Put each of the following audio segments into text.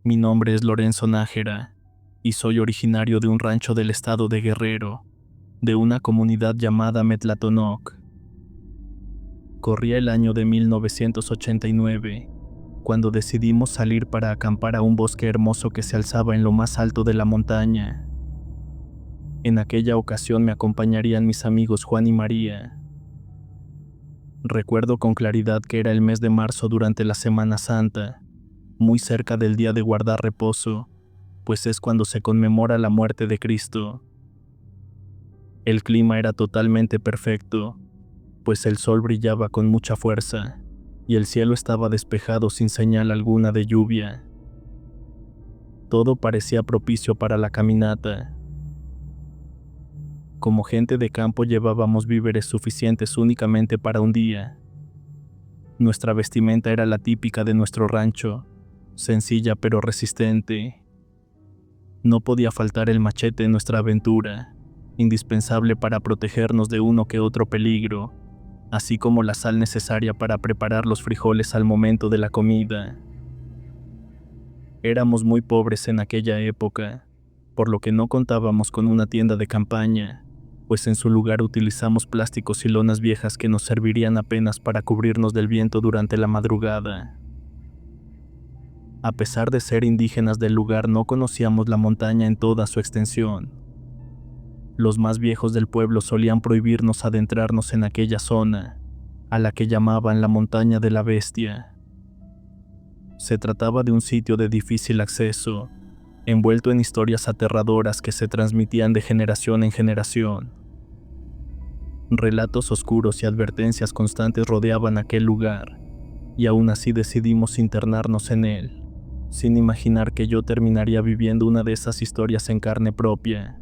Mi nombre es Lorenzo Nájera y soy originario de un rancho del estado de Guerrero, de una comunidad llamada Metlatonoc. Corría el año de 1989, cuando decidimos salir para acampar a un bosque hermoso que se alzaba en lo más alto de la montaña. En aquella ocasión me acompañarían mis amigos Juan y María. Recuerdo con claridad que era el mes de marzo durante la Semana Santa, muy cerca del día de guardar reposo, pues es cuando se conmemora la muerte de Cristo. El clima era totalmente perfecto, pues el sol brillaba con mucha fuerza y el cielo estaba despejado sin señal alguna de lluvia. Todo parecía propicio para la caminata. Como gente de campo llevábamos víveres suficientes únicamente para un día. Nuestra vestimenta era la típica de nuestro rancho, sencilla pero resistente. No podía faltar el machete en nuestra aventura, indispensable para protegernos de uno que otro peligro, así como la sal necesaria para preparar los frijoles al momento de la comida. Éramos muy pobres en aquella época, por lo que no contábamos con una tienda de campaña, pues en su lugar utilizamos plásticos y lonas viejas que nos servirían apenas para cubrirnos del viento durante la madrugada. A pesar de ser indígenas del lugar, no conocíamos la montaña en toda su extensión. Los más viejos del pueblo solían prohibirnos adentrarnos en aquella zona, a la que llamaban la Montaña de la Bestia. Se trataba de un sitio de difícil acceso, envuelto en historias aterradoras que se transmitían de generación en generación. Relatos oscuros y advertencias constantes rodeaban aquel lugar, y aún así decidimos internarnos en él, sin imaginar que yo terminaría viviendo una de esas historias en carne propia.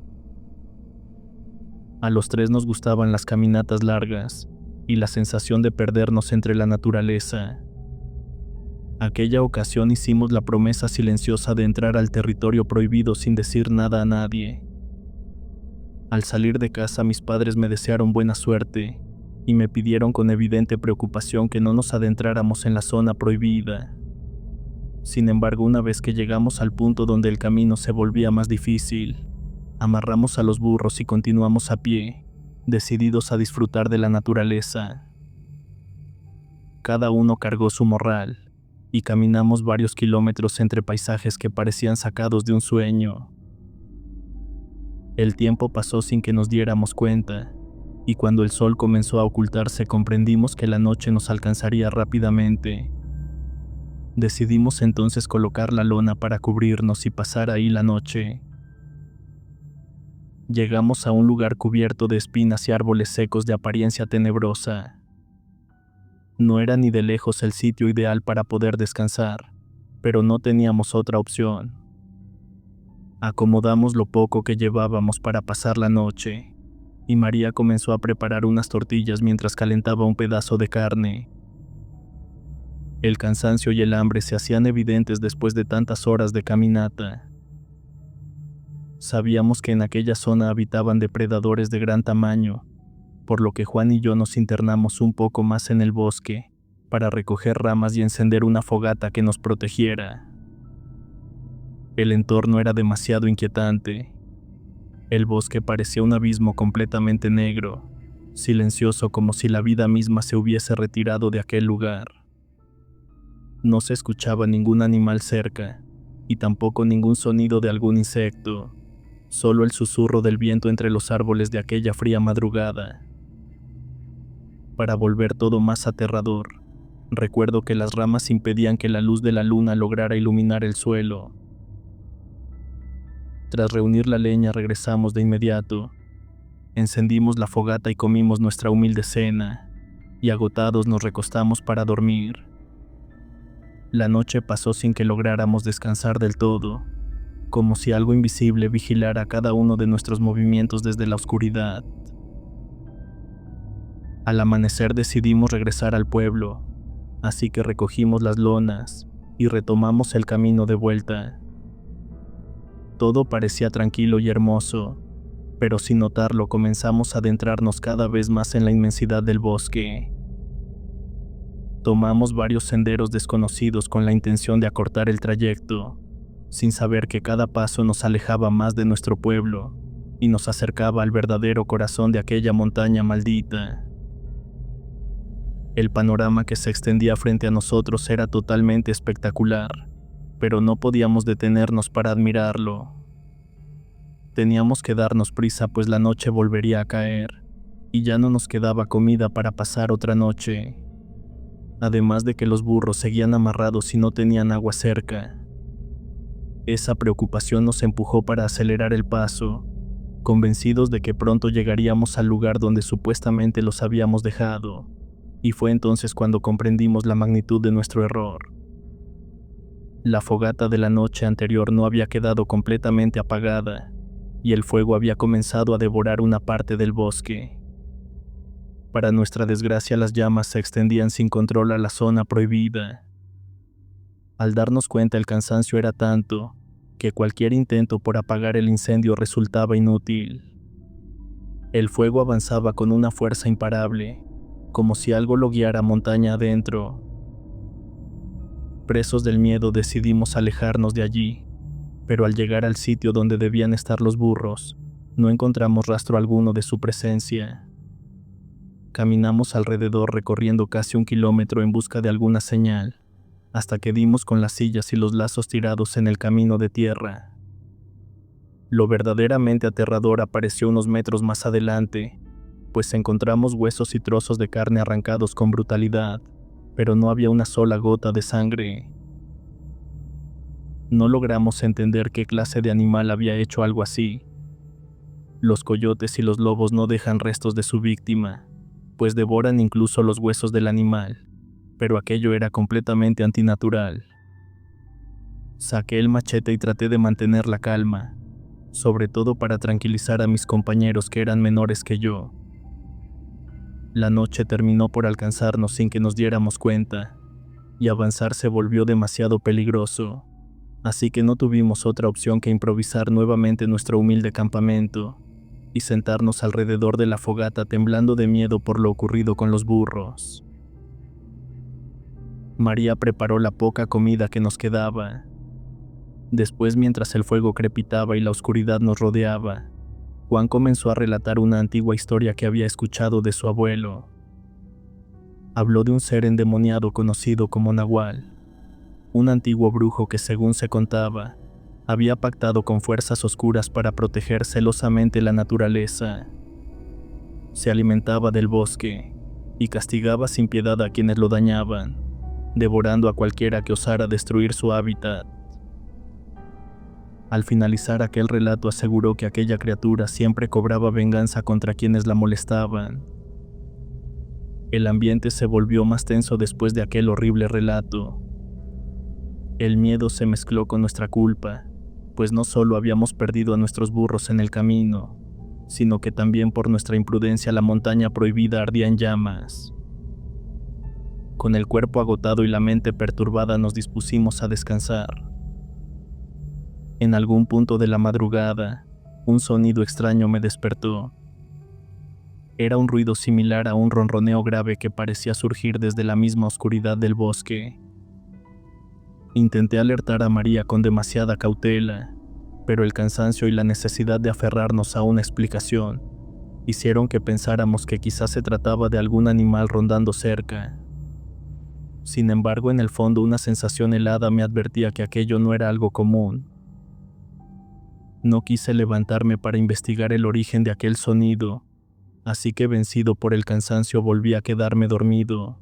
A los tres nos gustaban las caminatas largas y la sensación de perdernos entre la naturaleza. Aquella ocasión hicimos la promesa silenciosa de entrar al territorio prohibido sin decir nada a nadie. Al salir de casa, mis padres me desearon buena suerte y me pidieron con evidente preocupación que no nos adentráramos en la zona prohibida. Sin embargo, una vez que llegamos al punto donde el camino se volvía más difícil, amarramos a los burros y continuamos a pie, decididos a disfrutar de la naturaleza. Cada uno cargó su morral y caminamos varios kilómetros entre paisajes que parecían sacados de un sueño. El tiempo pasó sin que nos diéramos cuenta, y cuando el sol comenzó a ocultarse comprendimos que la noche nos alcanzaría rápidamente. Decidimos entonces colocar la lona para cubrirnos y pasar ahí la noche. Llegamos a un lugar cubierto de espinas y árboles secos de apariencia tenebrosa. No era ni de lejos el sitio ideal para poder descansar, pero no teníamos otra opción. Acomodamos lo poco que llevábamos para pasar la noche, y María comenzó a preparar unas tortillas mientras calentaba un pedazo de carne. El cansancio y el hambre se hacían evidentes después de tantas horas de caminata. Sabíamos que en aquella zona habitaban depredadores de gran tamaño, por lo que Juan y yo nos internamos un poco más en el bosque para recoger ramas y encender una fogata que nos protegiera. El entorno era demasiado inquietante. El bosque parecía un abismo completamente negro, silencioso como si la vida misma se hubiese retirado de aquel lugar. No se escuchaba ningún animal cerca, y tampoco ningún sonido de algún insecto, solo el susurro del viento entre los árboles de aquella fría madrugada. Para volver todo más aterrador, recuerdo que las ramas impedían que la luz de la luna lograra iluminar el suelo. Tras reunir la leña regresamos de inmediato, encendimos la fogata y comimos nuestra humilde cena, y agotados nos recostamos para dormir. La noche pasó sin que lográramos descansar del todo, como si algo invisible vigilara cada uno de nuestros movimientos desde la oscuridad. Al amanecer decidimos regresar al pueblo, así que recogimos las lonas y retomamos el camino de vuelta. Todo parecía tranquilo y hermoso, pero sin notarlo comenzamos a adentrarnos cada vez más en la inmensidad del bosque. Tomamos varios senderos desconocidos con la intención de acortar el trayecto, sin saber que cada paso nos alejaba más de nuestro pueblo y nos acercaba al verdadero corazón de aquella montaña maldita. El panorama que se extendía frente a nosotros era totalmente espectacular, pero no podíamos detenernos para admirarlo. Teníamos que darnos prisa, pues la noche volvería a caer, y ya no nos quedaba comida para pasar otra noche. Además de que los burros seguían amarrados y no tenían agua cerca. Esa preocupación nos empujó para acelerar el paso, convencidos de que pronto llegaríamos al lugar donde supuestamente los habíamos dejado, y fue entonces cuando comprendimos la magnitud de nuestro error. La fogata de la noche anterior no había quedado completamente apagada, y el fuego había comenzado a devorar una parte del bosque. Para nuestra desgracia, las llamas se extendían sin control a la zona prohibida. Al darnos cuenta, el cansancio era tanto que cualquier intento por apagar el incendio resultaba inútil. El fuego avanzaba con una fuerza imparable, como si algo lo guiara montaña adentro. Presos del miedo, decidimos alejarnos de allí, pero al llegar al sitio donde debían estar los burros, no encontramos rastro alguno de su presencia. Caminamos alrededor recorriendo casi 1 kilómetro en busca de alguna señal, hasta que dimos con las sillas y los lazos tirados en el camino de tierra. Lo verdaderamente aterrador apareció unos metros más adelante, pues encontramos huesos y trozos de carne arrancados con brutalidad, pero no había una sola gota de sangre. No logramos entender qué clase de animal había hecho algo así. Los coyotes y los lobos no dejan restos de su víctima, pues devoran incluso los huesos del animal, pero aquello era completamente antinatural. Saqué el machete y traté de mantener la calma, sobre todo para tranquilizar a mis compañeros que eran menores que yo. La noche terminó por alcanzarnos sin que nos diéramos cuenta, y avanzar se volvió demasiado peligroso, así que no tuvimos otra opción que improvisar nuevamente nuestro humilde campamento y sentarnos alrededor de la fogata temblando de miedo por lo ocurrido con los burros. María preparó la poca comida que nos quedaba. Después, mientras el fuego crepitaba y la oscuridad nos rodeaba, Juan comenzó a relatar una antigua historia que había escuchado de su abuelo. Habló de un ser endemoniado conocido como Nahual, un antiguo brujo que, según se contaba, había pactado con fuerzas oscuras para proteger celosamente la naturaleza. Se alimentaba del bosque y castigaba sin piedad a quienes lo dañaban, devorando a cualquiera que osara destruir su hábitat. Al finalizar aquel relato, aseguró que aquella criatura siempre cobraba venganza contra quienes la molestaban. El ambiente se volvió más tenso después de aquel horrible relato. El miedo se mezcló con nuestra culpa, pues no solo habíamos perdido a nuestros burros en el camino, sino que también por nuestra imprudencia la montaña prohibida ardía en llamas. Con el cuerpo agotado y la mente perturbada, nos dispusimos a descansar. En algún punto de la madrugada, un sonido extraño me despertó. Era un ruido similar a un ronroneo grave que parecía surgir desde la misma oscuridad del bosque. Intenté alertar a María con demasiada cautela, pero el cansancio y la necesidad de aferrarnos a una explicación hicieron que pensáramos que quizás se trataba de algún animal rondando cerca. Sin embargo, en el fondo una sensación helada me advertía que aquello no era algo común. No quise levantarme para investigar el origen de aquel sonido, así que, vencido por el cansancio, volví a quedarme dormido.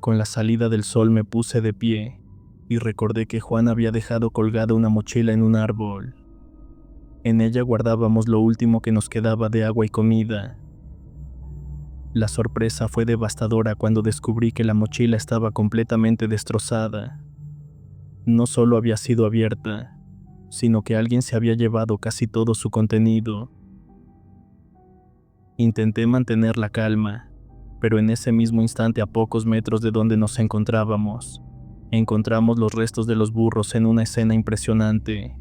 Con la salida del sol me puse de pie y recordé que Juan había dejado colgada una mochila en un árbol. En ella guardábamos lo último que nos quedaba de agua y comida. La sorpresa fue devastadora cuando descubrí que la mochila estaba completamente destrozada. No solo había sido abierta, sino que alguien se había llevado casi todo su contenido. Intenté mantener la calma, pero en ese mismo instante, a pocos metros de donde nos encontrábamos, encontramos los restos de los burros en una escena impresionante.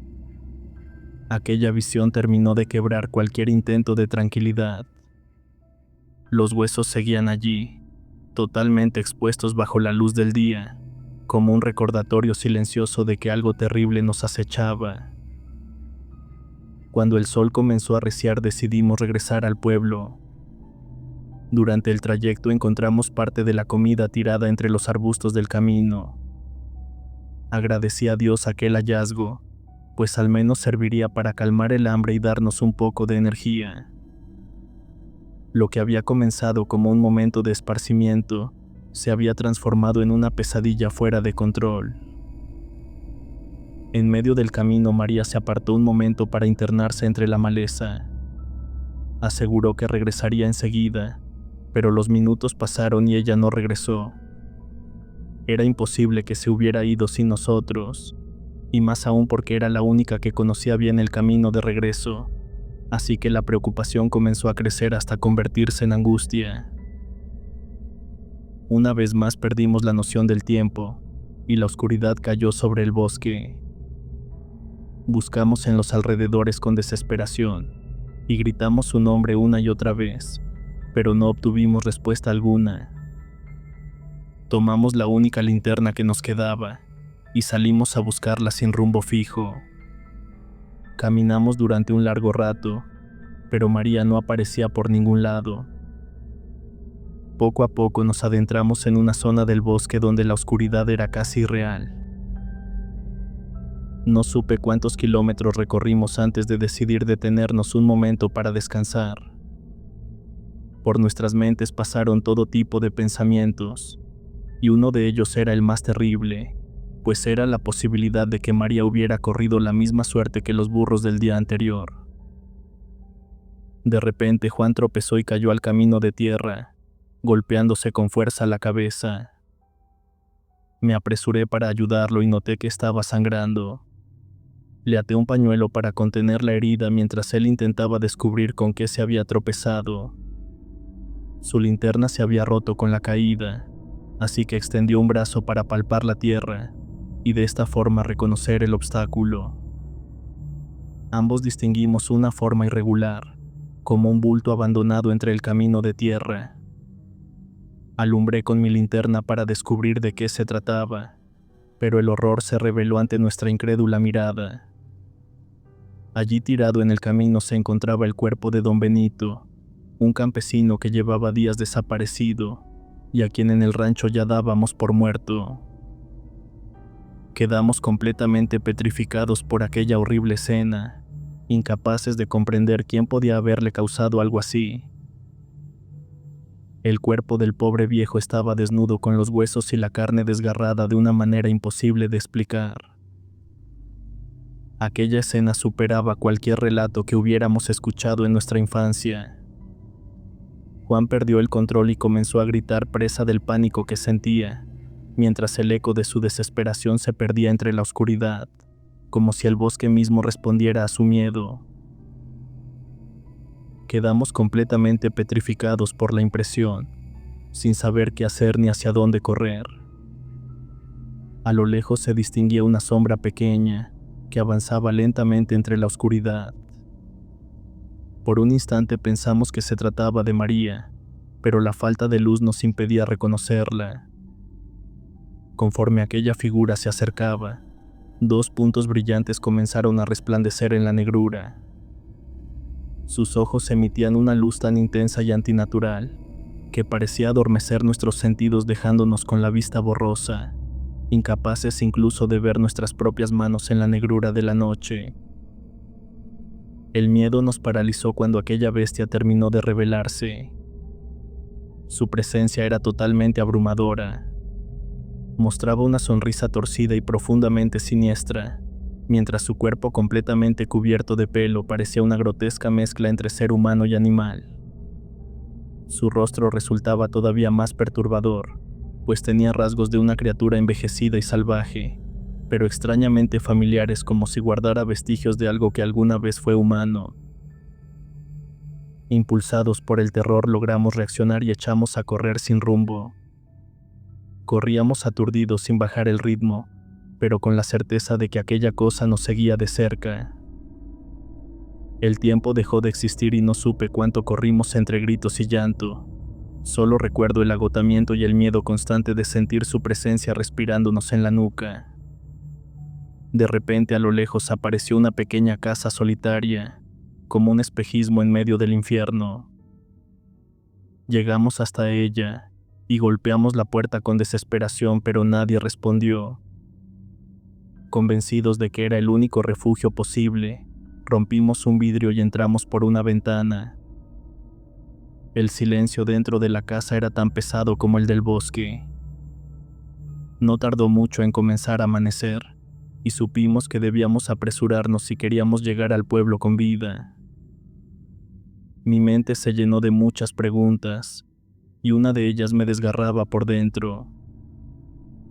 Aquella visión terminó de quebrar cualquier intento de tranquilidad. Los huesos seguían allí, totalmente expuestos bajo la luz del día, como un recordatorio silencioso de que algo terrible nos acechaba. Cuando el sol comenzó a arreciar, decidimos regresar al pueblo. Durante el trayecto encontramos parte de la comida tirada entre los arbustos del camino. Agradecí a Dios aquel hallazgo, pues al menos serviría para calmar el hambre y darnos un poco de energía. Lo que había comenzado como un momento de esparcimiento se había transformado en una pesadilla fuera de control. En medio del camino, María se apartó un momento para internarse entre la maleza. Aseguró que regresaría enseguida, pero los minutos pasaron y ella no regresó. Era imposible que se hubiera ido sin nosotros, y más aún porque era la única que conocía bien el camino de regreso, así que la preocupación comenzó a crecer hasta convertirse en angustia. Una vez más perdimos la noción del tiempo, y la oscuridad cayó sobre el bosque. Buscamos en los alrededores con desesperación, y gritamos su nombre una y otra vez, pero no obtuvimos respuesta alguna. Tomamos la única linterna que nos quedaba, y salimos a buscarla sin rumbo fijo. Caminamos durante un largo rato, pero María no aparecía por ningún lado. Poco a poco nos adentramos en una zona del bosque donde la oscuridad era casi irreal. No supe cuántos kilómetros recorrimos antes de decidir detenernos un momento para descansar. Por nuestras mentes pasaron todo tipo de pensamientos, y uno de ellos era el más terrible, pues era la posibilidad de que María hubiera corrido la misma suerte que los burros del día anterior. De repente Juan tropezó y cayó al camino de tierra, golpeándose con fuerza la cabeza. Me apresuré para ayudarlo y noté que estaba sangrando. Le até un pañuelo para contener la herida mientras él intentaba descubrir con qué se había tropezado. Su linterna se había roto con la caída, así que extendió un brazo para palpar la tierra y de esta forma reconocer el obstáculo. Ambos distinguimos una forma irregular, como un bulto abandonado entre el camino de tierra. Alumbré con mi linterna para descubrir de qué se trataba, pero el horror se reveló ante nuestra incrédula mirada. Allí tirado en el camino se encontraba el cuerpo de don Benito, un campesino que llevaba días desaparecido y a quien en el rancho ya dábamos por muerto. Quedamos completamente petrificados por aquella horrible escena, incapaces de comprender quién podía haberle causado algo así. El cuerpo del pobre viejo estaba desnudo con los huesos y la carne desgarrada de una manera imposible de explicar. Aquella escena superaba cualquier relato que hubiéramos escuchado en nuestra infancia. Juan perdió el control y comenzó a gritar presa del pánico que sentía, mientras el eco de su desesperación se perdía entre la oscuridad, como si el bosque mismo respondiera a su miedo. Quedamos completamente petrificados por la impresión, sin saber qué hacer ni hacia dónde correr. A lo lejos se distinguía una sombra pequeña que avanzaba lentamente entre la oscuridad. Por un instante pensamos que se trataba de María, pero la falta de luz nos impedía reconocerla. Conforme aquella figura se acercaba, dos puntos brillantes comenzaron a resplandecer en la negrura. Sus ojos emitían una luz tan intensa y antinatural que parecía adormecer nuestros sentidos, dejándonos con la vista borrosa, incapaces incluso de ver nuestras propias manos en la negrura de la noche. El miedo nos paralizó cuando aquella bestia terminó de revelarse. Su presencia era totalmente abrumadora. Mostraba una sonrisa torcida y profundamente siniestra, mientras su cuerpo completamente cubierto de pelo parecía una grotesca mezcla entre ser humano y animal. Su rostro resultaba todavía más perturbador, pues tenía rasgos de una criatura envejecida y salvaje, pero extrañamente familiares, como si guardara vestigios de algo que alguna vez fue humano. Impulsados por el terror logramos reaccionar y echamos a correr sin rumbo. Corríamos aturdidos sin bajar el ritmo, pero con la certeza de que aquella cosa nos seguía de cerca. El tiempo dejó de existir y no supe cuánto corrimos entre gritos y llanto, Solo recuerdo el agotamiento y el miedo constante de sentir su presencia respirándonos en la nuca. De repente a lo lejos apareció una pequeña casa solitaria, como un espejismo en medio del infierno. Llegamos hasta ella y golpeamos la puerta con desesperación, pero nadie respondió. Convencidos de que era el único refugio posible, rompimos un vidrio y entramos por una ventana. El silencio dentro de la casa era tan pesado como el del bosque. No tardó mucho en comenzar a amanecer, y supimos que debíamos apresurarnos si queríamos llegar al pueblo con vida. Mi mente se llenó de muchas preguntas, y una de ellas me desgarraba por dentro.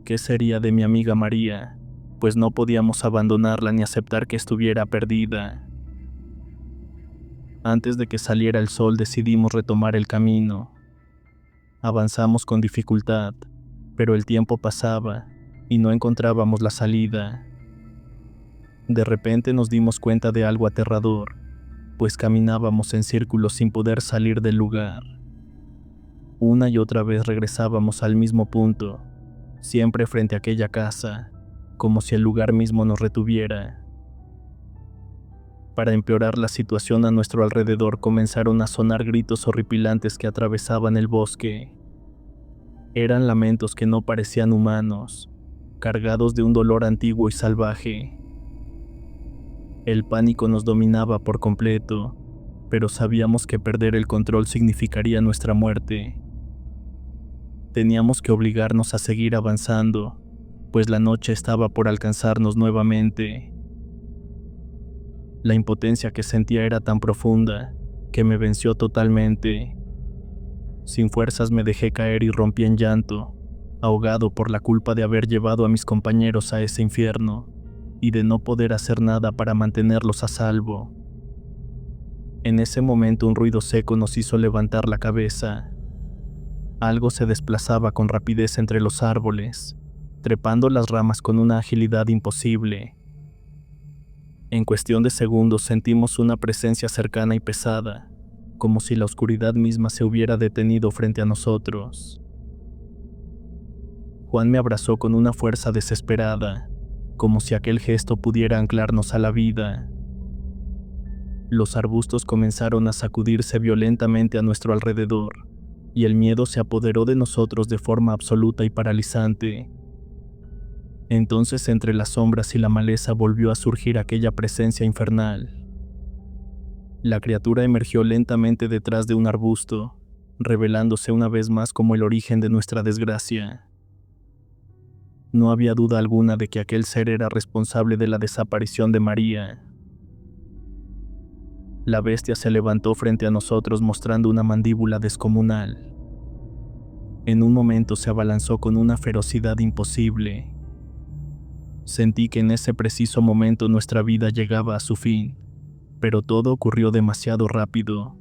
¿Qué sería de mi amiga María? Pues no podíamos abandonarla ni aceptar que estuviera perdida. Antes de que saliera el sol decidimos retomar el camino. Avanzamos con dificultad, pero el tiempo pasaba y no encontrábamos la salida. De repente nos dimos cuenta de algo aterrador, pues caminábamos en círculos sin poder salir del lugar. Una y otra vez regresábamos al mismo punto, siempre frente a aquella casa, como si el lugar mismo nos retuviera. Para empeorar la situación a nuestro alrededor comenzaron a sonar gritos horripilantes que atravesaban el bosque. Eran lamentos que no parecían humanos, cargados de un dolor antiguo y salvaje. El pánico nos dominaba por completo, pero sabíamos que perder el control significaría nuestra muerte. Teníamos que obligarnos a seguir avanzando, pues la noche estaba por alcanzarnos nuevamente. La impotencia que sentía era tan profunda que me venció totalmente. Sin fuerzas me dejé caer y rompí en llanto, ahogado por la culpa de haber llevado a mis compañeros a ese infierno y de no poder hacer nada para mantenerlos a salvo. En ese momento un ruido seco nos hizo levantar la cabeza. Algo se desplazaba con rapidez entre los árboles, trepando las ramas con una agilidad imposible. En cuestión de segundos sentimos una presencia cercana y pesada, como si la oscuridad misma se hubiera detenido frente a nosotros. Juan me abrazó con una fuerza desesperada, como si aquel gesto pudiera anclarnos a la vida. Los arbustos comenzaron a sacudirse violentamente a nuestro alrededor, y el miedo se apoderó de nosotros de forma absoluta y paralizante. Entonces, entre las sombras y la maleza volvió a surgir aquella presencia infernal. La criatura emergió lentamente detrás de un arbusto, revelándose una vez más como el origen de nuestra desgracia. No había duda alguna de que aquel ser era responsable de la desaparición de María. La bestia se levantó frente a nosotros mostrando una mandíbula descomunal. En un momento se abalanzó con una ferocidad imposible. Sentí que en ese preciso momento nuestra vida llegaba a su fin, pero todo ocurrió demasiado rápido.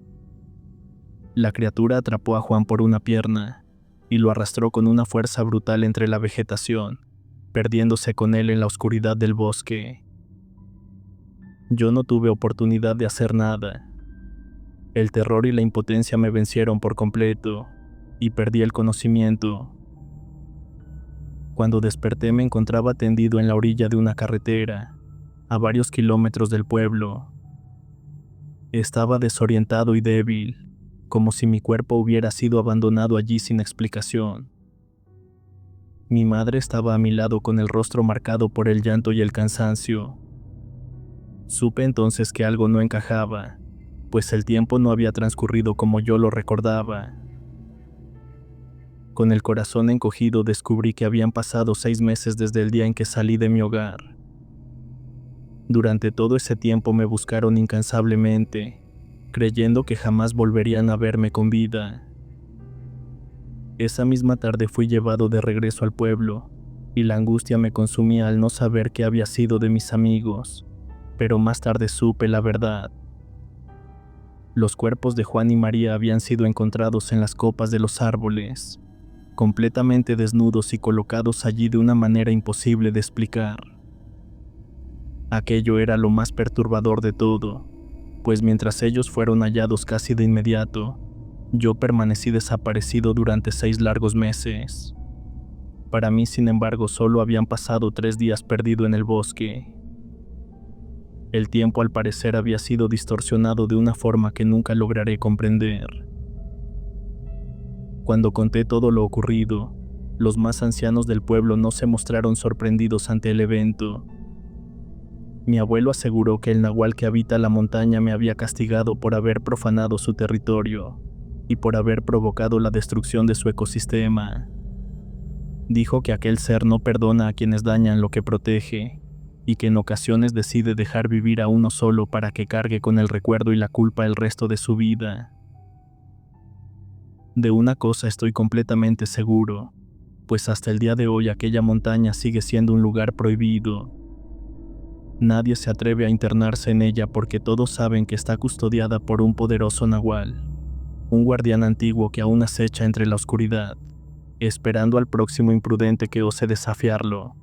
La criatura atrapó a Juan por una pierna y lo arrastró con una fuerza brutal entre la vegetación, perdiéndose con él en la oscuridad del bosque. Yo no tuve oportunidad de hacer nada. El terror y la impotencia me vencieron por completo y perdí el conocimiento. Cuando desperté me encontraba tendido en la orilla de una carretera, a varios kilómetros del pueblo. Estaba desorientado y débil, como si mi cuerpo hubiera sido abandonado allí sin explicación. Mi madre estaba a mi lado con el rostro marcado por el llanto y el cansancio. Supe entonces que algo no encajaba, pues el tiempo no había transcurrido como yo lo recordaba. Con el corazón encogido descubrí que habían pasado 6 meses desde el día en que salí de mi hogar. Durante todo ese tiempo me buscaron incansablemente, creyendo que jamás volverían a verme con vida. Esa misma tarde fui llevado de regreso al pueblo, y la angustia me consumía al no saber qué había sido de mis amigos, pero más tarde supe la verdad. Los cuerpos de Juan y María habían sido encontrados en las copas de los árboles, completamente desnudos y colocados allí de una manera imposible de explicar. Aquello era lo más perturbador de todo, pues mientras ellos fueron hallados casi de inmediato, Yo permanecí desaparecido durante 6 largos meses. Para mí, sin embargo, solo habían pasado 3 días perdido en el bosque. El tiempo al parecer había sido distorsionado de una forma que nunca lograré comprender. Cuando conté todo lo ocurrido, los más ancianos del pueblo no se mostraron sorprendidos ante el evento. Mi abuelo aseguró que el nahual que habita la montaña me había castigado por haber profanado su territorio y por haber provocado la destrucción de su ecosistema. Dijo que aquel ser no perdona a quienes dañan lo que protege y que en ocasiones decide dejar vivir a uno solo para que cargue con el recuerdo y la culpa el resto de su vida. De una cosa estoy completamente seguro, pues hasta el día de hoy aquella montaña sigue siendo un lugar prohibido. Nadie se atreve a internarse en ella porque todos saben que está custodiada por un poderoso nahual, un guardián antiguo que aún acecha entre la oscuridad, esperando al próximo imprudente que ose desafiarlo.